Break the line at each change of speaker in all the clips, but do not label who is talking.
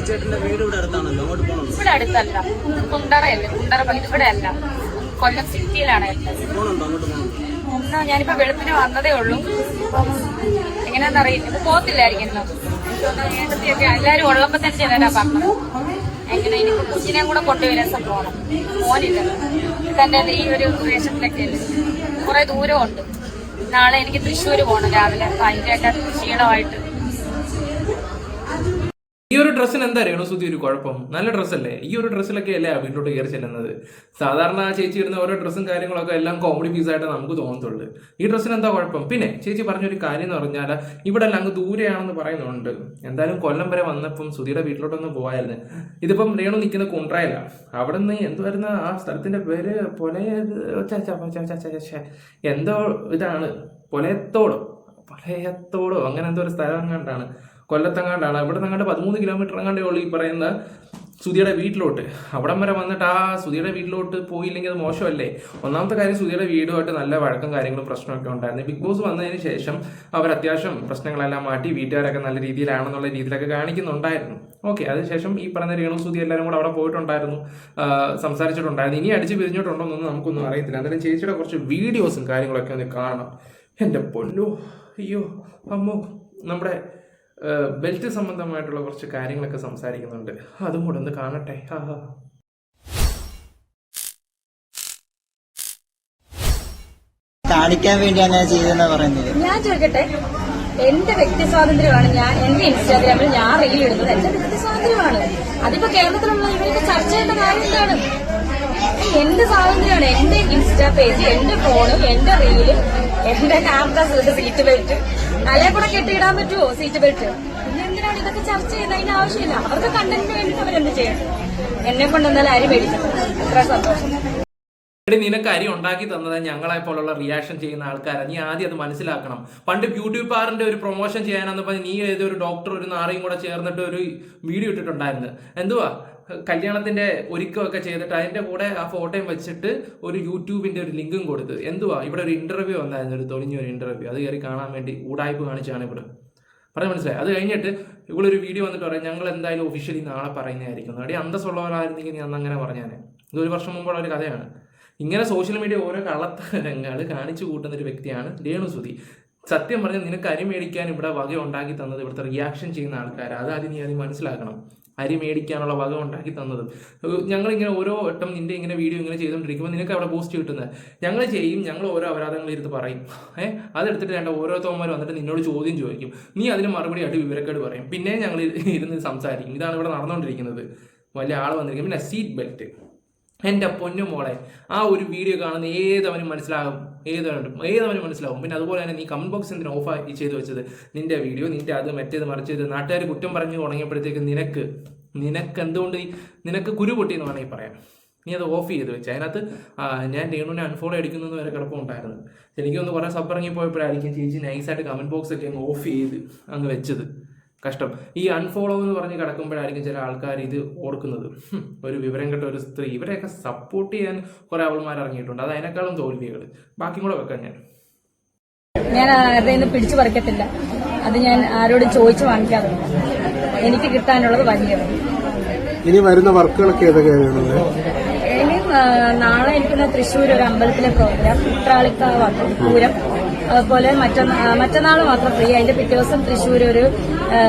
ചേട്ടന്റെ വീട് ഇവിടെ അടുത്താണല്ലോ, അങ്ങോട്ട് പോകണം.
ഇവിടെ അടുത്തല്ല, കുണ്ടറയല്ലേ, കുണ്ടറ ഇവിടെ അല്ല, കൊല്ലം സിറ്റിയിലാണ്.
പോകണുണ്ടോ? അങ്ങോട്ട് പോകണം.
ഞാനിപ്പോ വെളുപ്പിന് വന്നതേ ഉള്ളൂ. എങ്ങനെയാണെന്നറിയില്ല, പോകത്തില്ലായിരിക്കും. ഏട്ടത്തിയൊക്കെ എല്ലാരും ഉള്ളപ്പോ തന്നെ ചെല്ലാനാ പറഞ്ഞത്. എങ്ങനെ എനിക്ക് കുഞ്ഞിനെയും കൂടെ കൊണ്ടുവരാൻ സംഭവം മോനില്ല. തന്റെ ഈ ഒരു വേഷത്തിലൊക്കെ അല്ലേ, കുറെ ദൂരമുണ്ട്. നാളെ എനിക്ക് തൃശ്ശൂര് പോകണം രാവിലെ. അപ്പൊ അതിന്റെയൊക്കെ ക്ഷീണമായിട്ട്.
ഈ ഒരു ഡ്രസ്സിന് എന്താ അറിയണോ സുധി ഒരു കുഴപ്പം? നല്ല ഡ്രസ്സല്ലേ? ഈ ഒരു ഡ്രസ്സിലൊക്കെ അല്ലേ വീട്ടിലോട്ട് കയറി ചെല്ലുന്നത്. സാധാരണ ചേച്ചി ഇടുന്ന ഓരോ ഡ്രസ്സും കാര്യങ്ങളൊക്കെ എല്ലാം കോമഡി പീസായിട്ട് നമുക്ക് തോന്നത്തുള്ളൂ. ഈ ഡ്രസ്സിന് എന്താ കുഴപ്പം? പിന്നെ ചേച്ചി പറഞ്ഞൊരു കാര്യം എന്ന് പറഞ്ഞാൽ ഇവിടെ എല്ലാം അങ്ങ് ദൂരെയാണെന്ന് പറയുന്നുണ്ട്. എന്തായാലും കൊല്ലം വരെ വന്നപ്പം സുധിയുടെ വീട്ടിലോട്ടൊന്ന് പോയായിരുന്നു. ഇതിപ്പം രേണു നിൽക്കുന്ന കുണ്ട്രയിലാണ്. അവിടെ നിന്ന് എന്തുവായിരുന്ന ആ സ്ഥലത്തിന്റെ പേര്? എന്തോ ഇതാണ്, പൊലയത്തോടോ അങ്ങനെ എന്തോ ഒരു സ്ഥലം കണ്ടാണ്, കൊല്ലത്തെങ്ങാണ്ടാണ്. ഇവിടെ നിങ്ങളുടെ 13 കിലോമീറ്റർ എങ്ങാണ്ടേ ഉള്ളൂ ഈ പറയുന്ന സുധിയുടെ വീട്ടിലോട്ട്. അവിടം വരെ വന്നിട്ട് ആ സുധിയുടെ വീട്ടിലോട്ട് പോയില്ലെങ്കിൽ അത് മോശമല്ലേ? ഒന്നാമത്തെ കാര്യം, സുധിയുടെ വീടുമായിട്ട് നല്ല വഴക്കം കാര്യങ്ങളും പ്രശ്നമൊക്കെ ഉണ്ടായിരുന്നു. ബിഗ് ബോസ് വന്നതിന് ശേഷം അവർ അത്യാവശ്യം പ്രശ്നങ്ങളെല്ലാം മാറ്റി വീട്ടുകാരൊക്കെ നല്ല രീതിയിലാണെന്നുള്ള രീതിയിലൊക്കെ കാണിക്കുന്നുണ്ടായിരുന്നു. ഓക്കെ, അതിനുശേഷം ഈ പറഞ്ഞ രേണു സുധി എല്ലാവരും കൂടെ അവിടെ പോയിട്ടുണ്ടായിരുന്നു, സംസാരിച്ചിട്ടുണ്ടായിരുന്നു. ഇനി അടിച്ച് പിരിഞ്ഞിട്ടുണ്ടോന്നൊന്നും നമുക്കൊന്നും അറിയത്തില്ല. എന്തായാലും ചേച്ചിയുടെ കുറച്ച് വീഡിയോസും കാര്യങ്ങളൊക്കെ ഒന്ന് കാണണം. എൻ്റെ പൊന്നോ, അയ്യോ അമ്മോ, നമ്മുടെ ബെൽറ്റ് സംബന്ധമായിട്ടുള്ള കുറച്ച് കാര്യങ്ങളൊക്കെ സംസാരിക്കുന്നുണ്ട്. അതും കൂടെ ഒന്ന് കാണട്ടെ.
കാണിക്കാൻ വേണ്ടിയാണ് ഞാൻ ചെയ്തതെന്ന് പറയുന്നത്.
ഞാൻ ചോദിക്കട്ടെ, എന്റെ വ്യക്തി സ്വാതന്ത്ര്യമാണ്. എന്റെ ഇൻസ്റ്റാഗ്രാമിൽ ഞാൻ റീൽ ഇടുന്നത് എന്റെ വ്യക്തി സ്വാതന്ത്ര്യമാണ്. അതിപ്പോ കേരളത്തിലുള്ള ഇവർക്ക് ചർച്ച ചെയ്യേണ്ട കാര്യം എന്താണ്? എന്റെ സ്വാതന്ത്ര്യമാണ്. എന്റെ ഇൻസ്റ്റാ പേജ്, എന്റെ ഫോണ്, എന്റെ റീല്, എന്റെ ക്യാമ്പസ് സീറ്റ് ബെൽറ്റ് തലേ കൂടെ കെട്ടിയിടാൻ പറ്റുമോ സീറ്റ് ബെൽറ്റ്? പിന്നെ എന്തിനാണ് ഇതൊക്കെ ചർച്ച ചെയ്യുന്നത്? അതിന് ആവശ്യമില്ല. അവർക്ക് കണ്ടന്റിന് വേണ്ടിയിട്ട് അവരെന്ത് ചെയ്യണം? എന്നെ കൊണ്ട് എന്തായാലും അരി മേടിക്കണം. എത്ര സന്തോഷം.
നിനക്ക് അരി ഉണ്ടാക്കി തന്നത് ഞങ്ങളെ പോലുള്ള റിയാക്ഷൻ ചെയ്യുന്ന ആൾക്കാരാണ്. നീ ആദ്യം അത് മനസ്സിലാക്കണം. പണ്ട് ബ്യൂട്ടി പാർലറിന്റെ ഒരു പ്രൊമോഷൻ ചെയ്യാനെന്ന് പറഞ്ഞ് നീ ഏതൊരു ഡോക്ടർ ഒരു നാറിയും കൂടെ ചേർന്നിട്ട് ഒരു വീഡിയോ ഇട്ടിട്ടുണ്ടായിരുന്നു. എന്തുവാ, കല്യാണത്തിന്റെ ഒരുക്കമൊക്കെ ചെയ്തിട്ട് അതിന്റെ കൂടെ ആ ഫോട്ടോയും വെച്ചിട്ട് ഒരു യൂട്യൂബിന്റെ ഒരു ലിങ്കും കൊടുത്ത്. എന്തുവാ, ഇവിടെ ഒരു ഇന്റർവ്യൂ വന്നായിരുന്നു, ഒരു തൊളിഞ്ഞൊരു ഇന്റർവ്യൂ. അത് കയറി കാണാൻ വേണ്ടി ഊടായ്പ കാണിച്ചാണ് ഇവിടെ. പറഞ്ഞ മനസ്സിലായി. അത് കഴിഞ്ഞിട്ട് ഇവളൊരു വീഡിയോ വന്നിട്ട് പറയാം, ഞങ്ങൾ എന്തായാലും ഒഫീഷ്യലി നാളെ പറയുന്നതായിരിക്കും. അവിടെ അന്തസ്സുള്ളവരായിരുന്നെങ്കിൽ നീ അന്ന് അങ്ങനെ പറഞ്ഞാൽ. ഇതൊരു വർഷം മുമ്പുള്ള ഒരു കഥയാണ്. ഇങ്ങനെ സോഷ്യൽ മീഡിയ ഓരോ കള്ളത്തരങ്ങൾ കാണിച്ചു കൂട്ടുന്ന ഒരു വ്യക്തിയാണ് രേണു സുധി. സത്യം പറഞ്ഞാൽ നിനക്ക് അരി മേടിക്കാൻ ഇവിടെ വക ഉണ്ടാക്കി തന്നത് ഇവിടുത്തെ റിയാക്ഷൻ ചെയ്യുന്ന ആൾക്കാർ. അതാദ്യം നീ ആദ്യം മനസ്സിലാക്കണം. അരി മേടിക്കാനുള്ള വക ഉണ്ടാക്കി തന്നതും ഞങ്ങളിങ്ങനെ ഓരോ വട്ടം നിന്റെ ഇങ്ങനെ വീഡിയോ ഇങ്ങനെ ചെയ്തുകൊണ്ടിരിക്കുമ്പോൾ നിനക്ക് അവിടെ പോസ്റ്റ് കിട്ടുന്നത് ഞങ്ങൾ ചെയ്യും. ഞങ്ങൾ ഓരോ അപരാധങ്ങൾ ഇരുന്ന് പറയും. അതെടുത്തിട്ട് വേണ്ട ഓരോരുത്തവന്മാർ വന്നിട്ട് നിന്നോട് ചോദ്യം ചോദിക്കും. നീ അതിന് മറുപടി ആയിട്ട് വിവരക്കേട് പറയും. പിന്നെ ഞങ്ങൾ ഇരുന്ന് സംസാരിക്കും. ഇതാണ് ഇവിടെ നടന്നുകൊണ്ടിരിക്കുന്നത്. വലിയ ആൾ വന്നിരിക്കും. പിന്നെ സീറ്റ് ബെൽറ്റ്, എൻ്റെ പൊന്നു മോളെ, ആ ഒരു വീഡിയോ കാണുന്ന ഏതവനും മനസ്സിലാകും. പിന്നെ അതുപോലെ തന്നെ നീ കമന്റ് ബോക്സ് എന്തിനാ ഓഫ് ആക്കി ചെയ്ത് വെച്ചത്? നിന്റെ വീഡിയോ, നിന്റെ അത് മറ്റേത് മറിച്ചത് നാട്ടുകാർ കുറ്റം പറഞ്ഞു തുടങ്ങിയപ്പോഴത്തേക്ക് നിനക്ക് എന്തുകൊണ്ട് നിനക്ക് കുരു പൊട്ടിയെന്ന് വേണമെങ്കിൽ പറയാം. നീ അത് ഓഫ് ചെയ്ത് വെച്ച്. അതിനകത്ത് ഞാൻ രേണുവിനെ അൺഫോളോ അടിക്കുന്നത് വരെ കിടപ്പുണ്ടായിരുന്നു. എനിക്കൊന്ന് കുറേ സബ്ബിറങ്ങി പോയപ്പോഴായിരിക്കും ചേച്ചി നൈസായിട്ട് കമന്റ് ബോക്സ് ഒക്കെ അങ്ങ് ഓഫ് ചെയ്ത് അങ്ങ് വെച്ചത്. കഷ്ടം. ഈ അൺഫോളോ എന്ന് പറഞ്ഞ് കിടക്കുമ്പോഴായിരിക്കും ചില ആൾക്കാർ ഇത് ഓർക്കുന്നത്. ഒരു വിവരം കെട്ട ഒരു സ്ത്രീ. ഇവരെയൊക്കെ സപ്പോർട്ട് ചെയ്യാൻ കുറെ അവൾമാർ ഇറങ്ങിയിട്ടുണ്ട്. അത് അതിനേക്കാളും തോൽവികൾ. ബാക്കി കൂടെ വെക്കാൻ
ഞാൻ ആരുടെയും പിടിച്ചു പറിക്കത്തില്ല. അത് ഞാൻ ആരോടും ചോദിച്ചു വാങ്ങിക്കാറില്ല. എനിക്ക് കിട്ടാനുള്ളത് വലിയത്.
ഇനി വരുന്ന വർക്കുകളൊക്കെ ഏതൊക്കെയാണ്?
ഇനി നാളെ എനിക്കുന്ന തൃശ്ശൂർ ഒരു അമ്പലത്തിലെ പ്രോഗ്രാം, ഉത്രാളിക്കാവ് പൂരം. അതുപോലെ മറ്റന്നാൾ മാത്രം ഫ്രീ. അതിന്റെ പിറ്റേ ദിവസം തൃശ്ശൂർ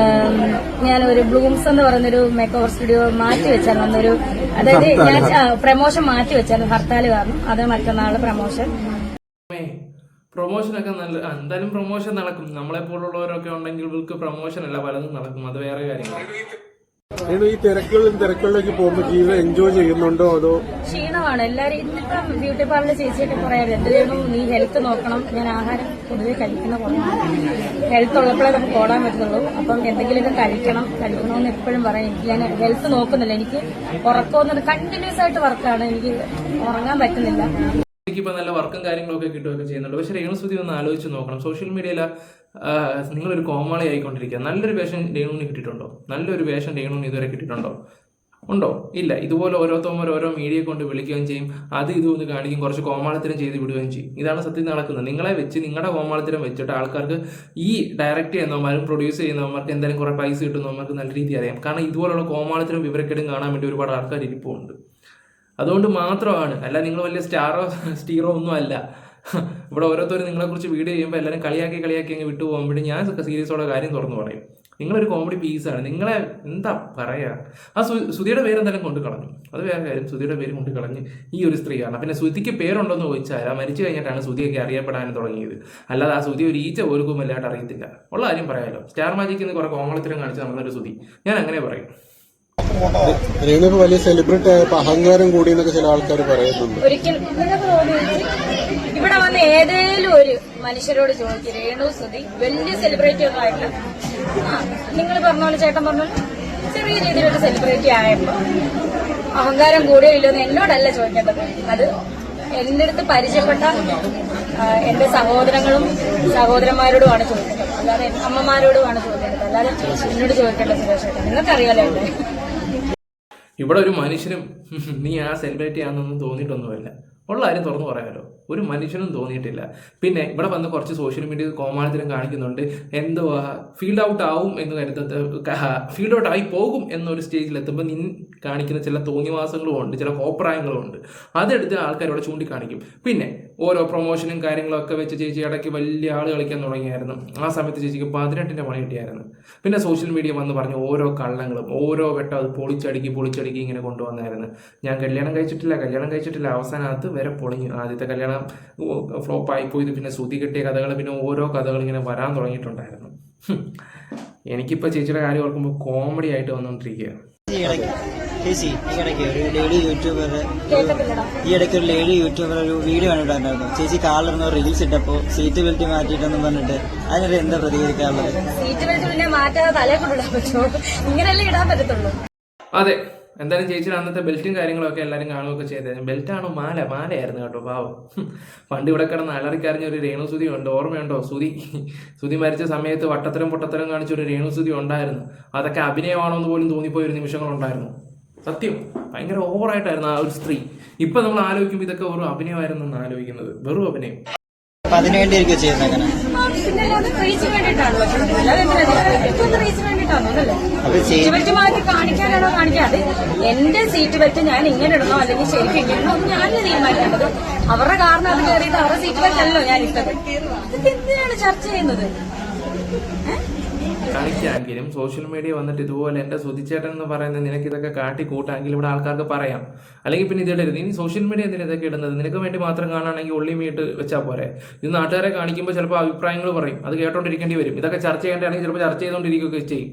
ഞാനൊരു ബ്ലൂംസ് എന്ന് പറയുന്നൊരു മേക്ക് ഓവർ സ്റ്റുഡിയോ മാറ്റി വെച്ചായിരുന്നു. അന്നൊരു, അതായത് ഞാൻ പ്രമോഷൻ മാറ്റി വെച്ചായിരുന്നു ഹർത്താൽ കാരണം. അത് മറ്റന്നാൾ
പ്രൊമോഷനൊക്കെ നല്ല, എന്തായാലും പ്രൊമോഷൻ നടക്കും. നമ്മളെ പോലുള്ളവരൊക്കെ ഉണ്ടെങ്കിൽ ഇവർക്ക് പ്രൊമോഷൻ അല്ല പലതും നടക്കും. അത് വേറെ കാര്യങ്ങൾ.
ഈ തിരക്കുകളിലേക്ക് പോകുമ്പോൾ ജീവിതം എൻജോയ് ചെയ്യുന്നുണ്ടോ അതോ?
ക്ഷീണമാണ് എല്ലാവരും. ഇന്നിപ്പം ബ്യൂട്ടി പാർലർ ചേച്ചിയൊക്കെ പറയാറ്, എന്തെങ്കിലും നീ ഹെൽത്ത് നോക്കണം. ഞാൻ ആഹാരം പൊതുവെ കഴിക്കുന്ന കുറവാണ്. ഹെൽത്ത് ഉള്ളപ്പോഴേ നമുക്ക് ഓടാൻ പറ്റുള്ളൂ. അപ്പം എന്തെങ്കിലുമൊക്കെ കഴിക്കണമെന്ന് എപ്പോഴും പറയും. ഞാൻ ഹെൽത്ത് നോക്കുന്നില്ല. എനിക്ക് ഉറക്കമൊന്നും കണ്ടിന്യൂസ് ആയിട്ട് വർക്കാണ്. എനിക്ക് ഉറങ്ങാൻ പറ്റുന്നില്ല.
എനിക്കിപ്പോൾ നല്ല വർക്കും കാര്യങ്ങളൊക്കെ കിട്ടുകയൊക്കെ ചെയ്യുന്നുണ്ട്. പക്ഷേ രേണു സുധി ഒന്ന് ആലോചിച്ച് നോക്കണം. സോഷ്യൽ മീഡിയയിൽ നിങ്ങളൊരു കോമാളി ആയിക്കൊണ്ടിരിക്കുക. നല്ലൊരു വേഷം രേണുവിന് കിട്ടിയിട്ടുണ്ടോ? നല്ലൊരു വേഷം രേണുവിന് ഇതുവരെ കിട്ടിയിട്ടുണ്ടോ? ഉണ്ടോ? ഇല്ല. ഇതുപോലെ ഓരോരുത്തന്മാർ ഓരോ മീഡിയ കൊണ്ട് വിളിക്കുകയും ചെയ്യും, അത് ഇതൊന്ന് കാണിക്കും, കുറച്ച് കോമാളിത്തരം ചെയ്ത് വിടുകയും ചെയ്യും. ഇതാണ് സത്യം നടക്കുന്നത്. നിങ്ങളെ വെച്ച് നിങ്ങളുടെ കോമാളിത്തരം വെച്ചിട്ട് ആൾക്കാർക്ക് ഈ ഡയറക്റ്റ് ചെയ്യുന്നവന്മാരും പ്രൊഡ്യൂസ് ചെയ്യുന്നവന്മാർക്ക് എന്തായാലും കുറെ പൈസ കിട്ടുന്നവന്മാർക്ക് നല്ല രീതി അറിയാം. കാരണം ഇതുപോലുള്ള കോമാളിത്തരം വിവരക്കേടും കാണാൻ വേണ്ടി ഒരുപാട് ആൾക്കാർ ഇരിപ്പുണ്ട്. അതുകൊണ്ട് മാത്രമാണ്. അല്ല നിങ്ങൾ വലിയ സ്റ്റീറോ ഒന്നും അല്ല. ഇവിടെ ഓരോരുത്തരും നിങ്ങളെക്കുറിച്ച് വീഡിയോ ചെയ്യുമ്പോൾ എല്ലാവരും കളിയാക്കി അങ്ങ് വിട്ടു പോകുമ്പോൾ ഞാൻ സീരിയസോടെ കാര്യം തുറന്നു പറയും. നിങ്ങളൊരു കോമഡി പീസാണ്. നിങ്ങളെ എന്താ പറയുക, ആ സുധിയുടെ പേര് എന്തായാലും കൊണ്ട് കളഞ്ഞു, അത് വേറെ കാര്യം. സുധിയുടെ പേര് കൊണ്ട് കളഞ്ഞ് ഈ ഒരു സ്ത്രീയാണ്. പിന്നെ സുധിക്ക് പേരുണ്ടോയെന്ന് ചോദിച്ചാൽ ആ മരിച്ചു കഴിഞ്ഞിട്ടാണ് സുധിയൊക്കെ അറിയപ്പെടാൻ തുടങ്ങിയത്. അല്ലാതെ ആ സുധി ഒരു ഈച്ച പോലും വല്ലാണ്ട് അറിയത്തില്ല. ഉള്ള കാര്യം പറയാമല്ലോ. സ്റ്റാർ മാജിക്കിൽ നിന്ന് കുറെ കോമളത്തിലും കാണിച്ച് നടന്നൊരു സുധി, ഞാൻ അങ്ങനെ പറയും.
രേണു വലിയ സെലിബ്രിറ്റി ആയപ്പോ അഹങ്കാരം കൂടി എന്നൊക്കെ ചില ആൾക്കാർ പറയുന്നുണ്ട്.
ഒരിക്കൽ ഇവിടെ വന്ന് ഏതേലും ഒരു മനുഷ്യരോട് ചോദിക്കും, രേണു സുധി വലിയ സെലിബ്രിറ്റി ഒന്നും ആയിട്ട് നിങ്ങൾ പറഞ്ഞ പോലെ, ചേട്ടൻ പറഞ്ഞ പോലെ ചെറിയ രീതിയിലൊരു സെലിബ്രിറ്റി ആയപ്പോ അഹങ്കാരം കൂടിയോ ഇല്ലെന്ന് എന്നോടല്ല ചോദിക്കേണ്ടത്. അത് എന്റെ അടുത്ത് പരിചയപ്പെട്ട എന്റെ സഹോദരങ്ങളും സഹോദരന്മാരോടുമാണ് ചോദിക്കേണ്ടത്, അല്ലാതെ അമ്മമാരോടുമാണ് ചോദിക്കേണ്ടത്, അല്ലാതെ എന്നോട് ചോദിക്കേണ്ടത്. സുരേഷ് ചേട്ടൻ നിങ്ങൾക്കറിയാലോ.
ഇവിടെ ഒരു മനുഷ്യനും നീ ആ സെലിബ്രിറ്റി ആണെന്നൊന്നും തോന്നിയിട്ടൊന്നുമില്ല. ഉള്ള കാര്യം തുറന്നു പറയാമല്ലോ, ഒരു മനുഷ്യനും തോന്നിയിട്ടില്ല. പിന്നെ ഇവിടെ വന്ന് കുറച്ച് സോഷ്യൽ മീഡിയ കോമാളിത്തരം കാണിക്കുന്നുണ്ട്. എന്തുവാ ഫീൽഡ് ഔട്ട് ആവും എന്ന് ഫീൽഡ് ഔട്ട് ആയി പോകും എന്നൊരു സ്റ്റേജിൽ എത്തുമ്പോൾ നീ കാണിക്കുന്ന ചില തോന്നിവാസങ്ങളും ഉണ്ട്, ചില കോപ്രായങ്ങളും ഉണ്ട്. അതെടുത്ത് ആൾക്കാരോട് ചൂണ്ടിക്കാണിക്കും. പിന്നെ ഓരോ പ്രൊമോഷനും കാര്യങ്ങളൊക്കെ വെച്ച് ചേച്ചി ഇടയ്ക്ക് വലിയ ആൾ കളിക്കാൻ തുടങ്ങിയായിരുന്നു. ആ സമയത്ത് ചേച്ചിക്ക് 18ന്റെ പണി കിട്ടിയായിരുന്നു. പിന്നെ സോഷ്യൽ മീഡിയ വന്ന് പറഞ്ഞ് ഓരോ കള്ളങ്ങളും ഓരോ വട്ടം അത് പൊളിച്ചടുക്കി ഇങ്ങനെ കൊണ്ടുവന്നായിരുന്നു. ഞാൻ കല്യാണം കഴിച്ചിട്ടില്ല അവസാനത്ത് വരെ പൊളിഞ്ഞു. ആദ്യത്തെ കല്യാണം ഫ്ലോപ്പായി പോയത്, പിന്നെ സുധി കിട്ടിയ കഥകൾ, പിന്നെ ഓരോ കഥകൾ ഇങ്ങനെ വരാൻ തുടങ്ങിയിട്ടുണ്ടായിരുന്നു. എനിക്കിപ്പോൾ ചേച്ചിയുടെ കാര്യം ഓർക്കുമ്പോൾ കോമഡി ആയിട്ട് വന്നുകൊണ്ടിരിക്കുക.
ഈ ഇടയ്ക്ക് ഒരു ലേഡി യൂട്യൂബർ ഒരു വീഡിയോ കണ്ടിട്ടുണ്ടായിരുന്നു. ചേച്ചി കാറിലിരുന്ന റീൽസ് ഇട്ടപ്പോ സീറ്റ് ബെൽറ്റ് മാറ്റിയിട്ടെന്ന് പറഞ്ഞിട്ട് അതിനൊരു എന്താ പ്രതികരിക്കാറുള്ളത്?
സീറ്റ് ബെൽറ്റ് പിന്നെ മാറ്റാതെ തലേ കൊണ്ടിടാൻ പറ്റുമോ? ഇങ്ങനെയല്ലേ ഇടാൻ പറ്റത്തുള്ളൂ.
അതെ, എന്തായാലും ചേച്ചിയുടെ അന്നത്തെ ബെൽറ്റും കാര്യങ്ങളൊക്കെ എല്ലാവരും കാണുകയൊക്കെ ചെയ്തായിരുന്നു. ബെൽറ്റാണോ മാലയായിരുന്നു കേട്ടോ, പാവം. പണ്ട് ഇവിടെ കിടന്ന് അലറിക്കറിഞ്ഞ ഒരു രേണു സുധി ഉണ്ട്, ഓർമ്മയുണ്ടോ? സുധി മരിച്ച സമയത്ത് പൊട്ടത്തരം കാണിച്ചൊരു രേണു സുധി ഉണ്ടായിരുന്നു. അതൊക്കെ അഭിനയമാണോ എന്ന് പോലും തോന്നിപ്പോയ ഒരു നിമിഷങ്ങളുണ്ടായിരുന്നു. സത്യം, ഭയങ്കര ഓവറായിട്ടായിരുന്നു ആ ഒരു സ്ത്രീ. ഇപ്പൊ നമ്മൾ ആലോചിക്കുമ്പോൾ ഇതൊക്കെ വെറും അഭിനയമായിരുന്നു എന്ന് ആലോചിക്കുന്നത്, വെറും അഭിനയം.
അതിനുവേണ്ടിയായിരിക്കും ചെയ്യുന്നത് അങ്ങനെ.
റീച്ചിന് വേണ്ടിയിട്ടാണല്ലോ, റീച്ചിന് വേണ്ടിയിട്ടാണോ? സീറ്റ് ബെൽറ്റ് മാറ്റി കാണിക്കാനാണോ കാണിക്കാതെ എന്റെ സീറ്റ് ബെൽറ്റ് ഞാൻ ഇങ്ങനെ ഇടണോ അല്ലെങ്കിൽ ശരിക്കും ഇങ്ങനെ ഇടണോ എന്ന് ഞാൻ തീരുമാനിക്കേണ്ടത്. അവരുടെ കാരണം അത് കയറിയിട്ട് അവരുടെ സീറ്റ് ബെൽറ്റ് അല്ലോ ഞാൻ ഇട്ടത്. ഇതൊക്കെ എന്തിനാണ് ചർച്ച ചെയ്യുന്നത്?
കാണിക്കാമെങ്കിലും സോഷ്യൽ മീഡിയ വന്നിട്ട് ഇതുപോലെ എൻ്റെ സുധിച്ചേട്ടൻ എന്ന് പറയുന്നത് നിനക്ക് ഇതൊക്കെ കാട്ടിക്കൂട്ടാമെങ്കിൽ ഇവിടെ ആൾക്കാർക്ക് പറയാം. അല്ലെങ്കിൽ പിന്നെ ഇതിടരുത്. ഇനി സോഷ്യൽ മീഡിയ എന്തിനാ ഇതൊക്കെ ഇടുന്നത്? നിനക്ക് വേണ്ടി മാത്രം കാണുകയാണെങ്കിൽ ഉള്ളി മീട്ട് വെച്ചാൽ പോരെ. ഇത് നാട്ടുകാരെ കാണിക്കുമ്പോൾ ചിലപ്പോൾ അഭിപ്രായങ്ങൾ പറയും, അത് കേട്ടോണ്ടിരിക്കേണ്ടി വരും. ഇതൊക്കെ ചർച്ച ചെയ്യേണ്ടതാണെങ്കിൽ ചിലപ്പോൾ ചർച്ച ചെയ്തുകൊണ്ടിരിക്കുകയൊക്കെ ചെയ്യും.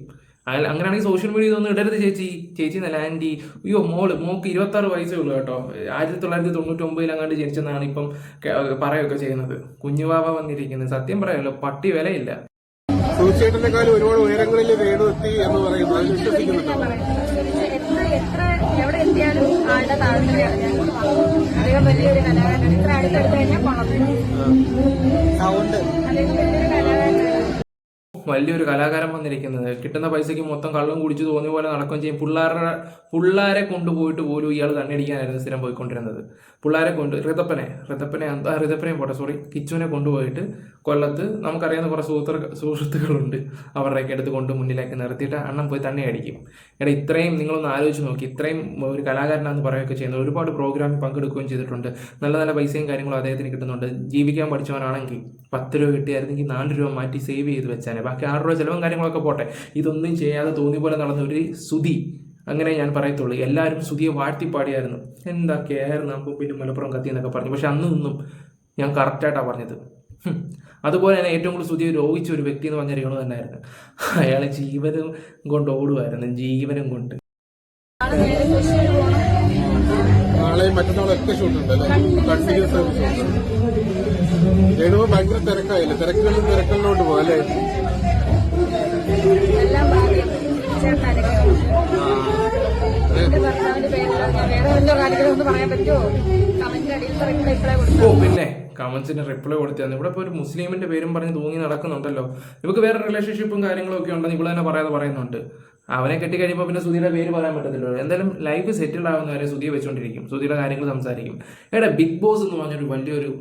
അങ്ങനെയാണെങ്കിൽ സോഷ്യൽ മീഡിയ ഇതൊന്നും ഇടരുത് ചേച്ചി നല്ല ആൻറ്റി. അയ്യോ മോക്ക് 26 വയസ്സേ ഉള്ളൂ കേട്ടോ. 1999 അങ്ങാണ്ട് ജനിച്ചെന്നാണ് ഇപ്പം പറയുകയൊക്കെ ചെയ്യുന്നത്. കുഞ്ഞുവാവ വന്നിരിക്കുന്നത്. സത്യം പറയാമല്ലോ, പട്ടി വിലയില്ല.
സുധിച്ചേട്ടനെക്കാളും ഒരുപാട് ഉയരങ്ങളിൽ രേണു എത്തി എന്ന് പറയുന്നു, അത് വിശ്വസിക്കുന്നുണ്ടോ?
എവിടെ എത്തിയാലും ആളുടെ താഴ്ത്തയാണ്. അദ്ദേഹം വലിയൊരു കലാകാരനാണ്. ഇത്ര അടുത്തെടുത്ത് കഴിഞ്ഞാൽ
സൗണ്ട്
അദ്ദേഹം വലിയൊരു കലാകാരനാണ്.
വലിയൊരു കലാകാരൻ വന്നിരിക്കുന്നത്. കിട്ടുന്ന പൈസയ്ക്ക് മൊത്തം കള്ളും കുടിച്ച് തോന്നിയ പോലെ നടക്കുകയും ചെയ്യും. പിള്ളേരെ കൊണ്ടുപോയിട്ട് പോലും ഇയാൾ തന്നെയടിക്കാനായിരുന്നു സ്ഥിരം പോയിക്കൊണ്ടിരുന്നത്. പിള്ളേരെ കൊണ്ട് ഋതപ്പനെയും പോട്ടെ, കിച്ചുവിനെ കൊണ്ടുപോയിട്ട് കൊല്ലത്ത് നമുക്കറിയാവുന്ന കുറേ സുഹൃത്തുക്കളുണ്ട്. അവരുടെയൊക്കെ അടുത്ത് കൊണ്ട് മുന്നിലേക്ക് നിർത്തിയിട്ട് അണ്ണൻ പോയി തന്നെ അടിക്കും. ഇത്രയും നിങ്ങളൊന്ന് ആലോചിച്ച് നോക്കി, ഇത്രയും ഒരു കലാകാരനാണെന്ന് പറയുകയൊക്കെ ചെയ്യുന്നത്. ഒരുപാട് പ്രോഗ്രാമിൽ പങ്കെടുക്കുകയും ചെയ്തിട്ടുണ്ട്. നല്ല നല്ല പൈസയും കാര്യങ്ങളും അദ്ദേഹത്തിന് കിട്ടുന്നുണ്ട്. ജീവിക്കാൻ പഠിച്ചവനാണെങ്കിൽ 10 രൂപ കിട്ടിയായിരുന്നെങ്കിൽ 4 രൂപ മാറ്റി സേവ് ചെയ്ത് വെച്ചാൽ ബാക്കി 6 രൂപ ചിലവും കാര്യങ്ങളൊക്കെ പോട്ടെ. ഇതൊന്നും ചെയ്യാതെ തോന്നിയ പോലെ നടന്ന ഒരു സുധി, അങ്ങനെ ഞാൻ പറയത്തുള്ളൂ. എല്ലാവരും സുധിയെ വാഴ്ത്തിപ്പാടിയായിരുന്നു. എന്തൊക്കെയായിരുന്നു അപ്പം പിന്നെ മലപ്പുറം കത്തി എന്നൊക്കെ പറഞ്ഞു. പക്ഷെ അന്നൊന്നും ഞാൻ കറക്റ്റായിട്ടാണ് പറഞ്ഞത്. അതുപോലെ തന്നെ ഏറ്റവും കൂടുതൽ സുധിയെ രോഗിച്ച ഒരു വ്യക്തി എന്ന് പറഞ്ഞ രേണു തന്നെയായിരുന്നു. അയാളെ ജീവനും കൊണ്ട് ഓടുമായിരുന്നു, ജീവനും കൊണ്ട്.
നാളെയും മറ്റന്നാളൊക്കെ ഷൂട്ടുണ്ടല്ലേ? കണ്ടിന്യൂസ് ആയിട്ട് ഷൂട്ടുണ്ട്. രേണു ഭയങ്കര തിരക്കായില്ലേ? തിരക്കുകളിലോട്ട് പോകാം അല്ലേ?
എന്റെ ഭർത്താവിന്റെ പേരിലാണ് ഞാൻ വേറെ വല്ല കാര്യങ്ങളും ഒന്ന് പറയാൻ പറ്റുമോ? കമന്റിന്റെ അടിയിൽ റിപ്ലൈ ഇപ്പോഴേ
ഓ
കൊടുത്തു.
പിന്നെ കമന്റ്സിന് റിപ്ലൈ കൊടുത്തതാണ്. ഇവിടെ ഇപ്പോൾ ഒരു മുസ്ലിമിന്റെ പേരും പറഞ്ഞ് തൂങ്ങി നടക്കുന്നുണ്ടല്ലോ. ഇവർക്ക് വേറെ റിലേഷൻഷിപ്പും കാര്യങ്ങളും ഒക്കെ ഉണ്ടെന്ന് ഇവിടെ തന്നെ പറയാതെ പറയുന്നുണ്ട്. അവനെ കെട്ടിക്കഴിയുമ്പോൾ പിന്നെ സുധിയുടെ പേര് പറയാൻ പറ്റത്തില്ലോ. എന്തായാലും ലൈഫ് സെറ്റിൽ ആവുന്നവരെ സുധിയെ വെച്ചുകൊണ്ടിരിക്കും, സുധിയുടെ കാര്യങ്ങൾ സംസാരിക്കും. എടാ ബിഗ് ബോസ് എന്ന് പറഞ്ഞൊരു വലിയൊരു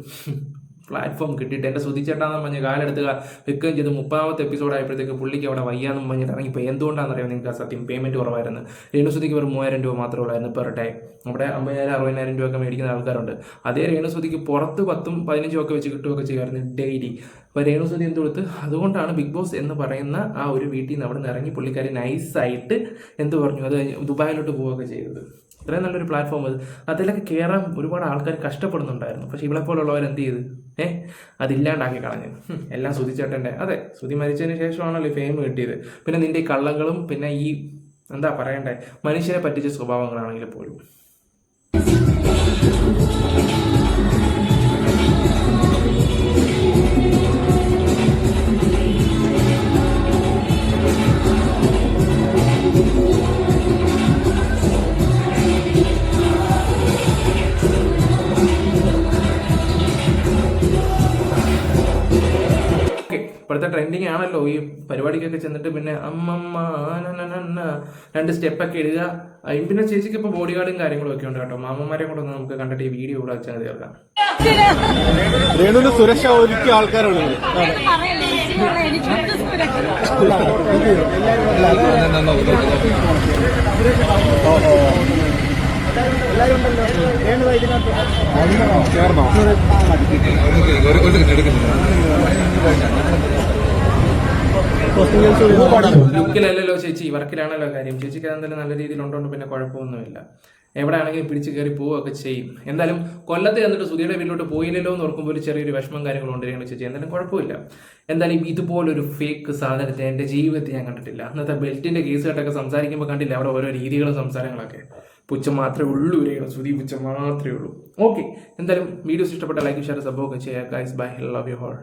പ്ലാറ്റ്ഫോം കിട്ടിയിട്ട് എൻ്റെ സുധിച്ചേട്ടാന്ന് പറഞ്ഞ് കാലെടുത്ത് വെക്കുകയും ചെയ്ത് 30ാമത്തെ എപ്പിസോഡ് ആയപ്പോഴത്തേക്ക് പുള്ളിക്ക് അവിടെ വയ്യാന്നും പറഞ്ഞിട്ട് ഇറങ്ങിപ്പോൾ. എന്തുകൊണ്ടാണെന്നറിയാം നിങ്ങൾക്ക്? സത്യം പേയ്മെന്റ് കുറവായിരുന്നു. രേണുസുധിക്ക് വെറും 3000 രൂപ മാത്രമേ ഉള്ളായിരുന്നു പെർ ഡേ. അവിടെ 50,000-60,000 രൂപ ഒക്കെ മേടിക്കുന്ന ആൾക്കാരുണ്ട്. അതേ രേണുസുധിക്ക് പുറത്ത് 10-15 ഒക്കെ വെച്ച് കിട്ടുകയൊക്കെ ചെയ്യുമായിരുന്നു ഡെയിലി. അപ്പോൾ രേണുസുധി എന്ത് കൊടുത്ത്? അതുകൊണ്ടാണ് ബിഗ് ബോസ് എന്ന് പറയുന്ന ആ ഒരു വീട്ടിൽ നിന്ന് അവിടെ നിന്ന് ഇറങ്ങി പുള്ളിക്കാരി നൈസായിട്ട് എന്ത് പറഞ്ഞു, അത് ദുബായിലോട്ട് പോവുകയൊക്കെ ചെയ്തത്. അത്രയും നല്ലൊരു പ്ലാറ്റ്ഫോം അത്. അതിലൊക്കെ കയറാൻ ഒരുപാട് ആൾക്കാർ കഷ്ടപ്പെടുന്നുണ്ടായിരുന്നു. പക്ഷെ ഇവിടെ പോലുള്ളവർ എന്ത് ചെയ്ത് അതില്ലാണ്ടാക്കി കളഞ്ഞു. എല്ലാം സുധിച്ചേട്ടൻ്റെ. അതെ, സുധി മരിച്ചതിന് ശേഷമാണല്ലോ ഫെയിം കിട്ടിയത്. പിന്നെ നിന്റെ ഈ കള്ളങ്ങളും പിന്നെ ഈ എന്താ പറയണ്ടേ മനുഷ്യനെ പറ്റിച്ച സ്വഭാവങ്ങളാണെങ്കിൽ പോലും. ഇപ്പോഴത്തെ ട്രെൻഡിങ് ആണല്ലോ ഈ പരിപാടിക്കൊക്കെ ചെന്നിട്ട് പിന്നെ അമ്മമ്മ 2 സ്റ്റെപ്പൊക്കെ ഇടുക. പിന്നെ ചേച്ചിക്ക് ഇപ്പോൾ ബോഡി ഗാർഡും കാര്യങ്ങളും ഒക്കെ ഉണ്ട് കേട്ടോ. മാമന്മാരെ കൂടെ ഒന്ന് നമുക്ക് കണ്ടിട്ട് ഈ വീഡിയോ ഇവിടെ വെച്ചാൽ തീർക്കാം.
രേണുവിന് സുരക്ഷ ഒരുക്കിയ ആൾക്കാരാണ്.
ലുക്കിലല്ലല്ലോ ചേച്ചി, വർക്കിലാണല്ലോ കാര്യം. ചേച്ചിക്ക് അതെന്തായാലും നല്ല രീതിയിൽ ഉണ്ടോണ്ട് പിന്നെ കുഴപ്പമൊന്നുമില്ല. എവിടെ ആണെങ്കിലും പിടിച്ച് കയറി പോവുകയൊക്കെ ചെയ്യും. എന്തായാലും കൊല്ലത്ത് ചെന്നിട്ട് സുധിയുടെ വീട്ടിലോട്ട് പോയില്ലല്ലോ എന്ന് ഓർക്കുമ്പോൾ ഒരു ചെറിയൊരു വിഷമം കാര്യങ്ങളും ഉണ്ടെങ്കിൽ ചേച്ചി എന്തായാലും കുഴപ്പമില്ല. എന്തായാലും ഇതുപോലൊരു ഫേക്ക് സാധനത്തെ എൻ്റെ ജീവിതത്തിൽ ഞാൻ കണ്ടിട്ടില്ല. അന്നത്തെ ബെൽറ്റിന്റെ കേസ് കേട്ടൊക്കെ സംസാരിക്കുമ്പോൾ കണ്ടില്ല അവിടെ ഓരോ രീതികളും സംസാരങ്ങളൊക്കെ. പുച്ഛം മാത്രമേ ഉള്ളൂ, സുധി പുച്ഛം മാത്രമേ ഉള്ളൂ. ഓക്കെ, എന്തായാലും വീഡിയോസ് ഇഷ്ടപ്പെട്ട ലൈക്ക് ഷെയർ സബ്ബൊക്കെ ചെയ്യുക. Guys bye, love you all.